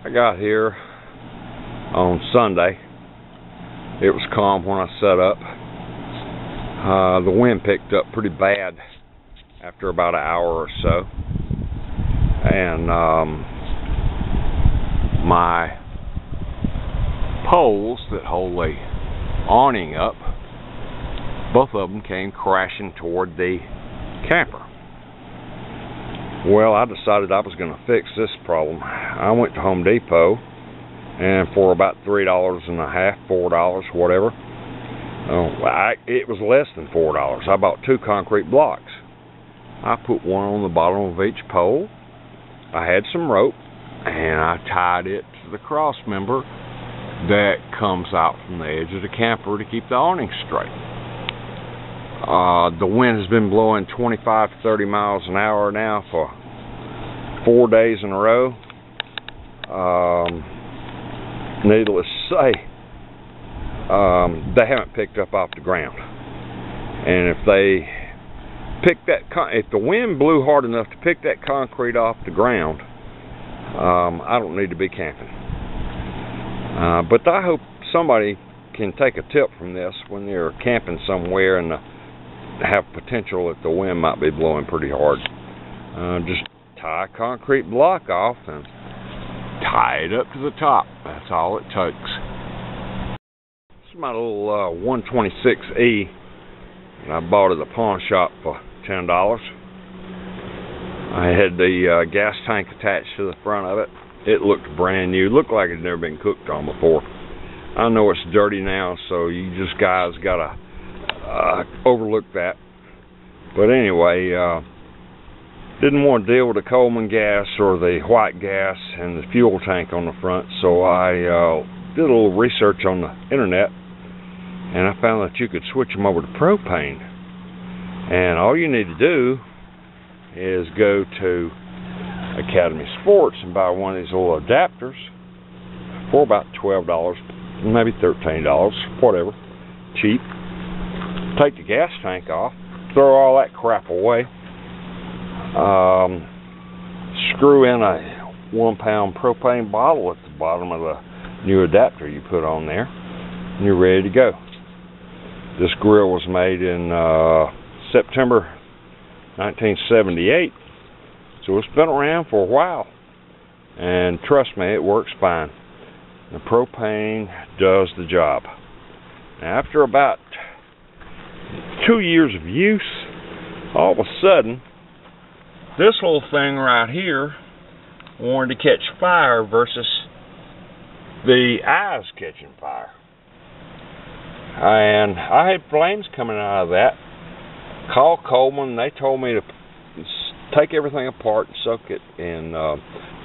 I got here on Sunday. It was calm when I set up. The wind picked up pretty bad after about an hour or so, and my poles that hold the awning up, both of them came crashing toward the camper. Well, I decided I was going to fix this problem. I went to Home Depot, and for about $3.50, $4, whatever, it was less than $4. I bought 2 concrete blocks. I put one on the bottom of each pole. I had some rope, and I tied it to the cross member that comes out from the edge of the camper to keep the awning straight. The wind has been blowing 25 to 30 miles an hour now for 4 days in a row. Needless to say, they haven't picked up off the ground. And if they if the wind blew hard enough to pick that concrete off the ground, I don't need to be camping. But I hope somebody can take a tip from this when they're camping somewhere and have potential that the wind might be blowing pretty hard. Just tie a concrete block off and tie it up to the top. That's all it takes. This is my little 126E that I bought at the pawn shop for $10. I had the gas tank attached to the front of it. It looked brand new. It looked like it had never been cooked on before. I know it's dirty now, so you just guys gotta overlook that. But anyway, didn't want to deal with the Coleman gas or the white gas and the fuel tank on the front, so I did a little research on the internet, and I found that you could switch them over to propane. And all you need to do is go to Academy Sports and buy one of these little adapters for about $12, maybe $13, whatever, cheap. Take the gas tank off, throw all that crap away, screw in a 1-pound propane bottle at the bottom of the new adapter you put on there, and you're ready to go. This grill was made in September 1978, so it's been around for a while, and trust me, it works fine. The propane does the job. Now, after about 2 years of use, all of a sudden, this little thing right here wanted to catch fire versus the eyes catching fire. And I had flames coming out of that. Called Coleman, they told me to take everything apart and soak it in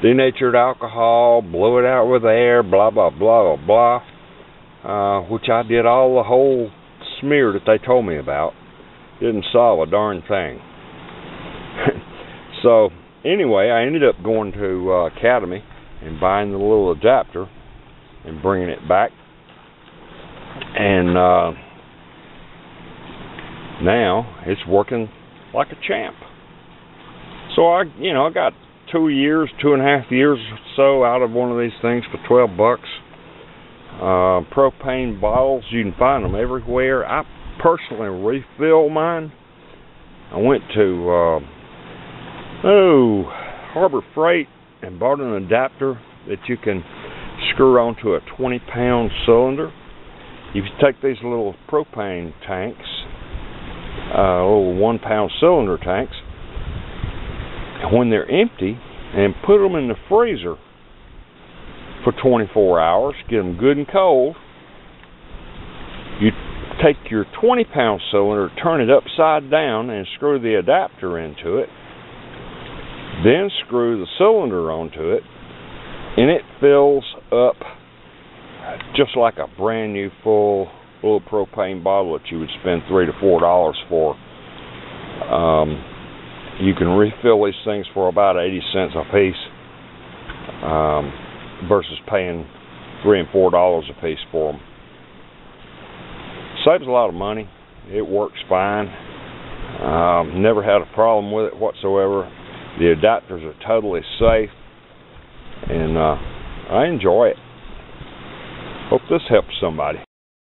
denatured alcohol, blow it out with air, blah, blah, blah, blah, blah, which I did all the whole smear that they told me about. Didn't solve a darn thing. So anyway, I ended up going to Academy and buying the little adapter and bringing it back, and now it's working like a champ. So I got 2.5 years or so out of one of these things for $12. Propane bottles, you can find them everywhere. I personally refill mine. I went to Harbor Freight and bought an adapter that you can screw onto a 20-pound cylinder. You can take these little propane tanks, little 1-pound cylinder tanks, and when they're empty, and put them in the freezer for 24 hours, get them good and cold. You take your 20-pound cylinder, turn it upside down, and screw the adapter into it. Then screw the cylinder onto it, and it fills up just like a brand new full little propane bottle that you would spend $3 to $4 for. You can refill these things for about 80 cents a piece, versus paying $3 and $4 a piece for them. Saves a lot of money. It works fine. Never had a problem with it whatsoever. The adapters are totally safe, and I enjoy it. Hope this helps somebody.